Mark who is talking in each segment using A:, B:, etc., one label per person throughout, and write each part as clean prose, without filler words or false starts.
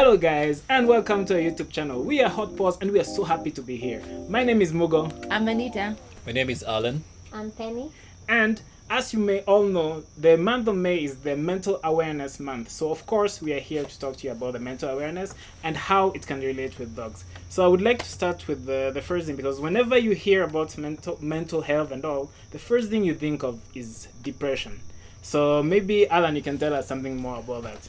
A: Hello guys and welcome to our YouTube channel. We are Hot Paws and we are so happy to be here. My name is Mugo.
B: I'm Anita.
C: My name is Alan.
D: I'm Penny.
A: And as you may all know, the month of May is the Mental Awareness Month. So of course we are here to talk to you about the mental awareness and how it can relate with dogs. So I would like to start with the first thing, because whenever you hear about mental health and all, the first thing you think of is depression. So maybe Alan, you can tell us something more about that.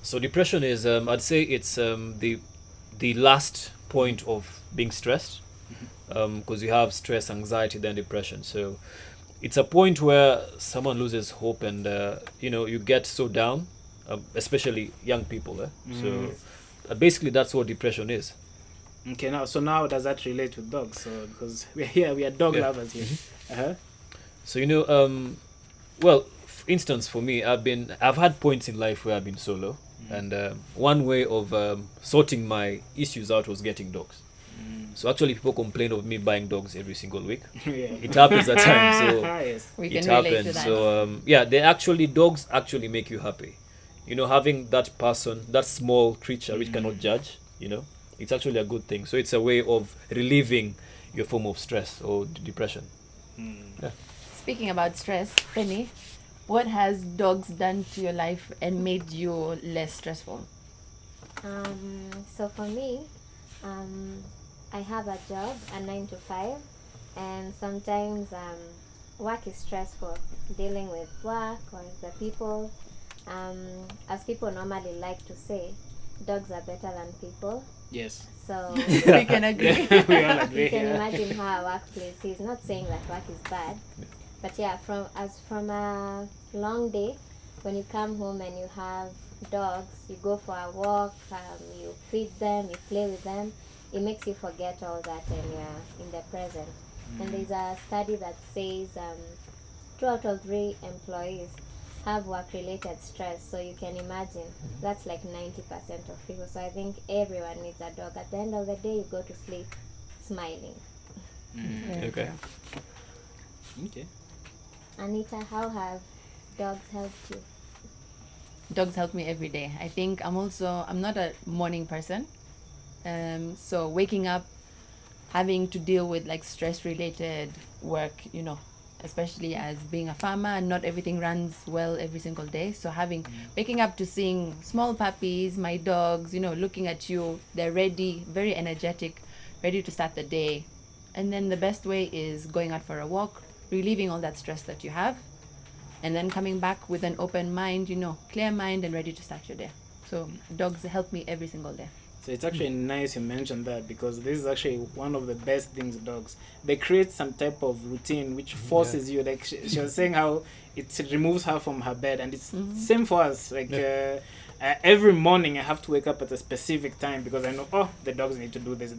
C: So depression is, I'd say it's the last point of being stressed, because you have stress, anxiety, then depression. So it's a point where someone loses hope and you get so down, especially young people. So basically that's what depression is.
A: Okay, now does that relate with dogs? So because we're here, we are dog lovers here.
C: So well, for instance, for me, I've had points in life where I've been solo. And one way of sorting my issues out was getting dogs. So actually people complain of me buying dogs every single week. It happens at times. So
A: yes.
B: We can
C: it
B: relate
C: happens.
B: to that.
C: So dogs actually make you happy. Having that person, that small creature which cannot judge, it's actually a good thing. So it's a way of relieving your form of stress or depression. Yeah.
B: Speaking about stress, Penny, what has dogs done to your life and made you less stressful?
D: So for me, I have a job, a 9 to 5, and sometimes work is stressful, dealing with work or the people. As people normally like to say, dogs are better than people.
A: Yes.
D: So
B: We can agree.
A: We all agree.
D: you can imagine how a workplace is. Not saying that work is bad, but yeah, from a long day, when you come home and you have dogs, you go for a walk, you feed them, you play with them, it makes you forget all that and you're in the present. And there's a study that says 2 out of 3 employees have work-related stress, so you can imagine that's like 90% of people. So I think everyone needs a dog. At the end of the day, you go to sleep smiling.
C: Okay.
A: Okay.
D: Anita, how have dogs helped you?
B: Dogs help me every day. I think I'm not a morning person. So waking up, having to deal with like stress-related work, especially as being a farmer, not everything runs well every single day. So waking up to seeing small puppies, my dogs, looking at you, they're ready, very energetic, ready to start the day. And then the best way is going out for a walk, relieving all that stress that you have, and then coming back with an open mind, clear mind and ready to start your day. So dogs help me every single day.
A: So it's actually nice you mentioned that, because this is actually one of the best things dogs. They create some type of routine which forces you, like she was saying how it removes her from her bed, and it's same for us. Like every morning I have to wake up at a specific time because I know, the dogs need to do this,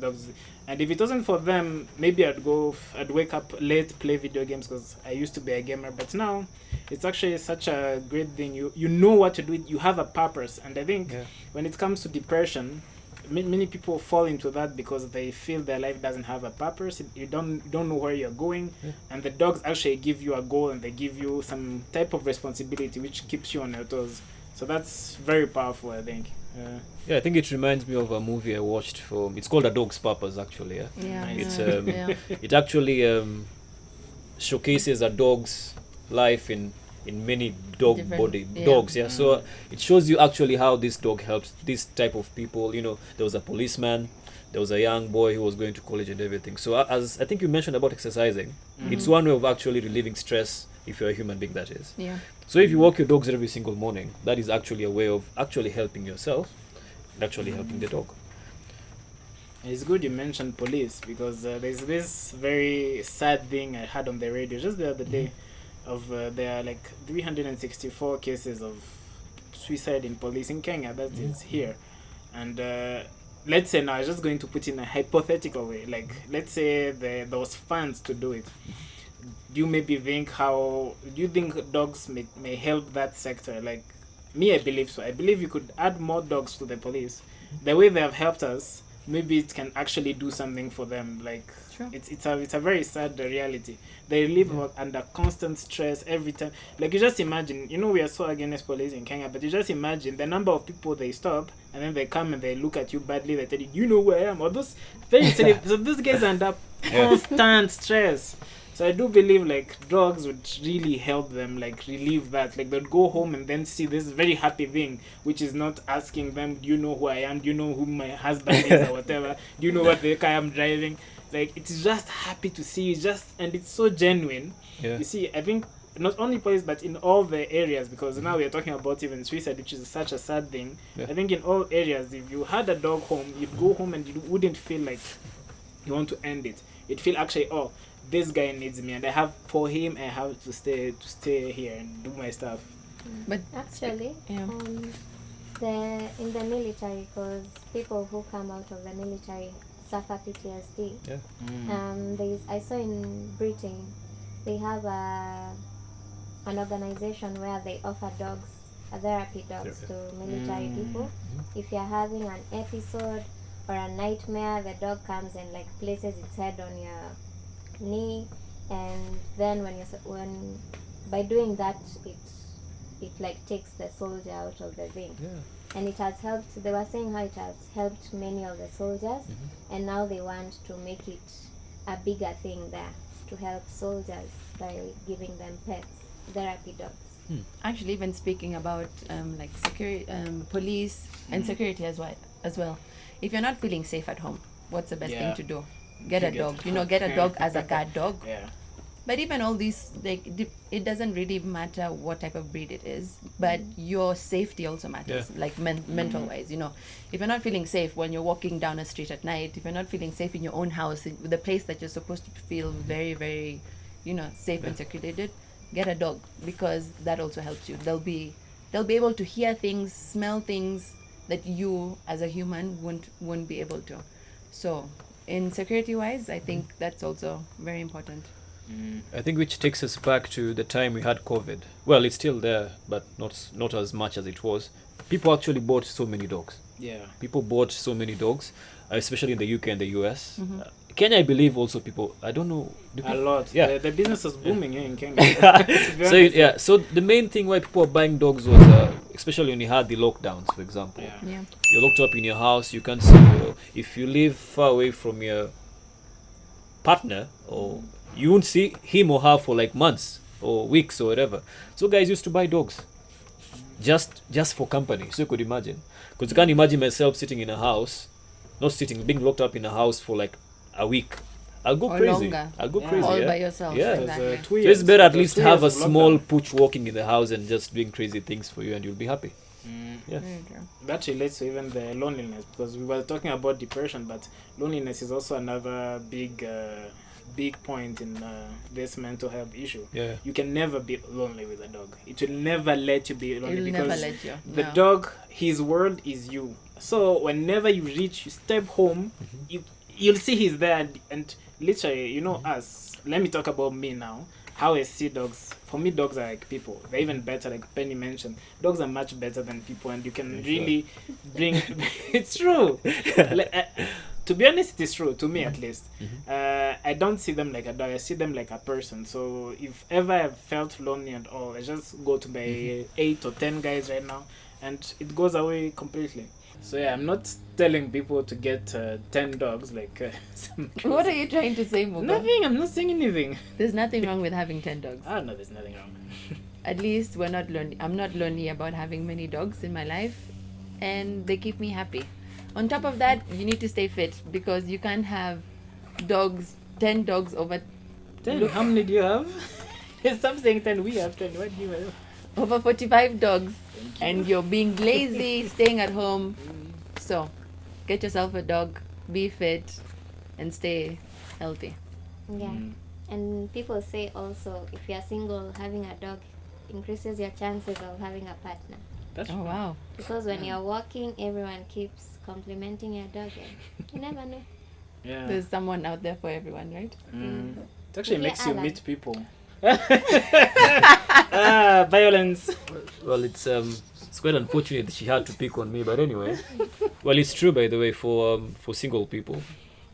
A: and if it wasn't for them, maybe I'd wake up late, play video games, because I used to be a gamer, but now it's actually such a great thing. You know what to do, you have a purpose. And I think when it comes to depression, many people fall into that because they feel their life doesn't have a purpose. You don't know where you're going, and the dogs actually give you a goal and they give you some type of responsibility which keeps you on your toes. So that's very powerful, I think.
C: I think it reminds me of a movie I watched it's called A Dog's Purpose, actually. It's it actually showcases a dog's life in many dogs. So it shows you actually how this dog helps this type of people. There was a policeman, there was a young boy who was going to college and everything. So as I think you mentioned about exercising, it's one way of actually relieving stress if you're a human being, that is. So if you walk your dogs every single morning, that is actually a way of actually helping yourself and actually helping the dog.
A: It's good you mentioned police, because there's this very sad thing I had on the radio just the other day of there are like 364 cases of suicide in police in Kenya. That is here. And let's say now, I'm just going to put in a hypothetical way, like let's say there was funds to do it. Do you think dogs may help that sector? Like me, I believe so. I believe you could add more dogs to the police. The way they have helped us, maybe it can actually do something for them. Like
B: Sure.
A: it's a very sad reality. They live under constant stress every time. Like you just imagine, we are so against police in Kenya, but you just imagine the number of people they stop and then they come and they look at you badly. They tell you, you know who I am, or those very silly. So these guys end up constant stress. So I do believe like dogs would really help them, like relieve that. Like they'd go home and then see this very happy thing, which is not asking them, do you know who I am? Do you know who my husband is or whatever? Do you know what the car I'm driving? Like it's just happy to see you, and it's so genuine.
C: Yeah.
A: You see, I think not only police but in all the areas, because now we are talking about even suicide, which is such a sad thing.
C: Yeah.
A: I think in all areas, if you had a dog home, you'd go home and you wouldn't feel like you want to end it. You'd feel actually, oh, this guy needs me, and I have to stay here and do my stuff.
B: But
D: Actually,
B: Yeah.
D: in the military, because people who come out of the military suffer PTSD.
C: Yeah.
D: I saw in Britain, they have an organization where they offer therapy dogs to military people. If you're having an episode or a nightmare, the dog comes and like places its head on your knee, and then by doing that, it like takes the soldier out of the thing. And it has helped. They were saying how it has helped many of the soldiers, and now they want to make it a bigger thing there to help soldiers by giving them pets, therapy dogs.
B: actually, even speaking about like security, police and security as well. If you're not feeling safe at home, what's the best thing to do? Get a dog. Get a dog as a guard dog.
A: Yeah.
B: But even all these, like, it doesn't really matter what type of breed it is, but your safety also matters, like mental wise. If you're not feeling safe when you're walking down a street at night, if you're not feeling safe in your own house, in the place that you're supposed to feel very, very, safe and secluded, get a dog, because that also helps you. They'll be able to hear things, smell things that you as a human wouldn't be able to. So in security wise, I think that's also very important.
C: I think which takes us back to the time we had COVID. Well, it's still there, but not as much as it was. People actually bought so many dogs.
A: Yeah.
C: People bought so many dogs, especially in the UK and the US. Kenya, I believe also people, I don't know.
A: A lot.
C: Yeah.
A: The business is booming here in Kenya.
C: So the main thing why people were buying dogs was, especially when you had the lockdowns, for example.
B: Yeah.
C: You're locked up in your house, you can't see if you live far away from your partner, or you won't see him or her for like months or weeks or whatever. So guys used to buy dogs just for company. So you could imagine, because you can't imagine myself sitting in a house, being locked up in a house for like a week. I'll go
B: Or
C: crazy.
B: longer.
C: I'll go
A: Yeah.
C: crazy.
B: All
C: Yeah.
B: by yourself.
C: Yeah.
B: Exactly.
A: So
C: So it's better at least
A: 2
C: have a
A: years of
C: small
A: lockdown.
C: pooch walking in the house and just doing crazy things for you, and you'll be happy. Yeah.
B: Very true.
A: That relates to even the loneliness, because we were talking about depression, but loneliness is also another big point in this mental health issue.
C: Yeah.
A: You can never be lonely with a dog. It will never let you be lonely,
B: It'll
A: because
B: never let you.
A: the
B: No.
A: dog, his world is you. So whenever you step home, you'll see he's there, and literally, us. Let me talk about me now. How I see dogs. For me, dogs are like people. They're even better, like Penny mentioned. Dogs are much better than people, and you can really bring. It's true. To be honest, it is true to me, at least. I don't see them like a dog. I see them like a person. So if ever I've felt lonely at all, I just go to my 8 or 10 guys right now, and it goes away completely. So yeah, I'm not telling people to get 10 dogs like
B: What are you trying to say, Muga?
A: Nothing. I'm not saying anything.
B: There's nothing wrong with having 10 dogs.
A: Ah, no, there's nothing wrong.
B: At least we're not lonely. I'm not lonely about having many dogs in my life, and they keep me happy. On top of that, you need to stay fit, because you can't have 10 dogs over
A: 10? How many do you have? Stop saying 10. We have 10. What do you have?
B: over 45 dogs, and you're being lazy, staying at home. So get yourself a dog, be fit, and stay healthy.
D: Yeah. And people say also, if you're single, having a dog increases your chances of having a partner.
A: That's
B: Oh wow.
D: Because when you're walking, everyone keeps complimenting your dog, and you never know.
A: Yeah.
B: There's someone out there for everyone, right?
A: It actually
D: Yeah,
A: makes you
D: Alan.
A: meet people. Violence.
C: Well, it's it's quite unfortunate that she had to pick on me. But anyway, well, it's true, by the way, for single people,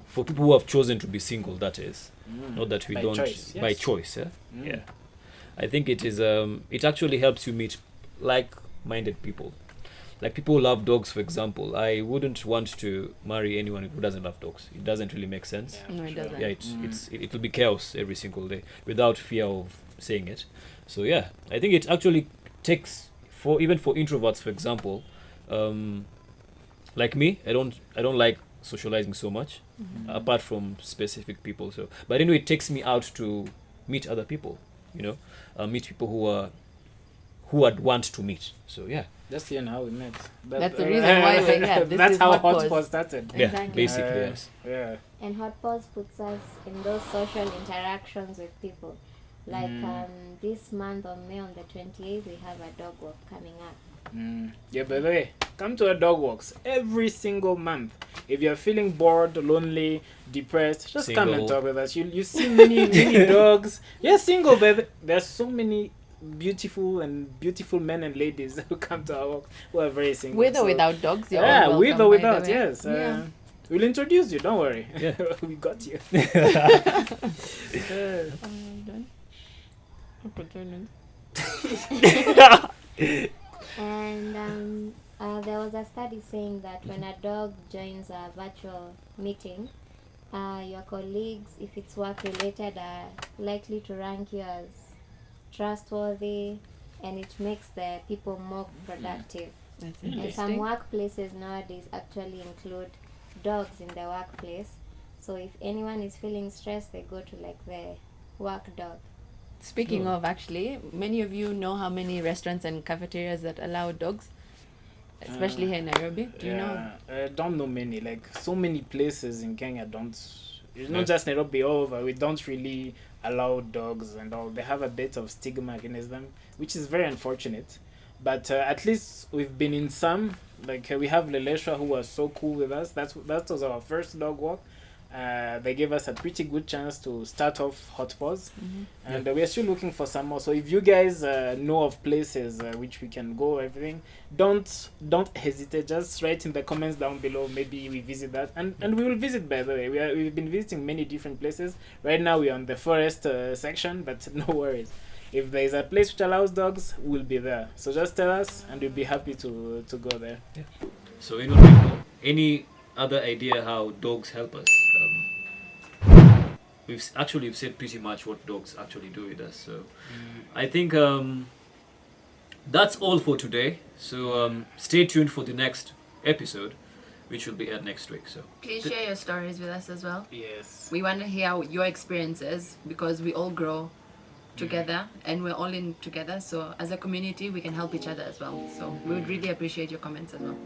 C: for people who have chosen to be single, that is, not that we
A: By
C: don't
A: choice, yes.
C: by choice. Yeah, yeah. I think it is. It actually helps you meet like-minded people. Like people who love dogs, for example. I wouldn't want to marry anyone who doesn't love dogs. It doesn't really make sense.
B: No, it doesn't.
C: Yeah, it will be chaos every single day without fear of saying it. So yeah, I think it actually takes even for introverts, for example, like me, I don't like socializing so much, apart from specific people. So, but anyway, it takes me out to meet other people. Meet people who I'd want to meet. So yeah,
A: Just how we met.
B: That's the reason why we're here. This
A: That's
B: is
A: how
B: Hot
A: Hot
B: Paws.
A: Paws started.
C: yeah,
B: Exactly.
C: basically yes.
A: Yeah.
D: And Hot Paws puts us in those social interactions with people. Like this month on May on the 28th, we have a dog walk coming up.
A: Yeah, by the way, come to our dog walks every single month. If you're feeling bored, lonely, depressed, just come and
C: Single.
A: talk with us. You see many dogs. You're single, baby. There's so many beautiful men and ladies who come to our walk who are very single.
B: With or
A: So-
B: without dogs, you're
A: Yeah,
B: all
A: with
B: welcome,
A: or
B: by the
A: without,
B: way.
A: yes.
B: Yeah.
A: We'll introduce you, don't worry.
C: Yeah.
A: We got you.
D: And there was a study saying that when a dog joins a virtual meeting, your colleagues, if it's work related, are likely to rank you as trustworthy, and it makes the people more productive.
B: That's
D: And some
B: interesting.
D: workplaces nowadays actually include dogs in the workplace. So if anyone is feeling stressed, they go to like the work dog.
B: Speaking of, actually, many of you know how many restaurants and cafeterias that allow dogs, especially here in Nairobi. Do you know?
A: I don't know many. Like so many places in Kenya don't. It's
C: Yeah.
A: not just Nairobi all over. We don't really allow dogs and all. They have a bit of stigma against them, which is very unfortunate. But at least we've been in some. Like we have Leleshwa, who was so cool with us. That was our first dog walk. They gave us a pretty good chance to start off Hot Paws, and we are still looking for some more. So if you guys know of places which we can go, everything, don't hesitate. Just write in the comments down below. Maybe we visit that, and we will visit. By the way, we've been visiting many different places. Right now we're on the forest section, but no worries. If there is a place which allows dogs, we'll be there. So just tell us, and we'll be happy to go there.
C: So any other idea how dogs help us? We've said pretty much what dogs actually do with us. So I think that's all for today. So stay tuned for the next episode, which will be aired next week. So
B: Please share your stories with us as well.
A: Yes.
B: We want to hear your experiences because we all grow together and we're all in together. So as a community, we can help each other as well. So we would really appreciate your comments as well.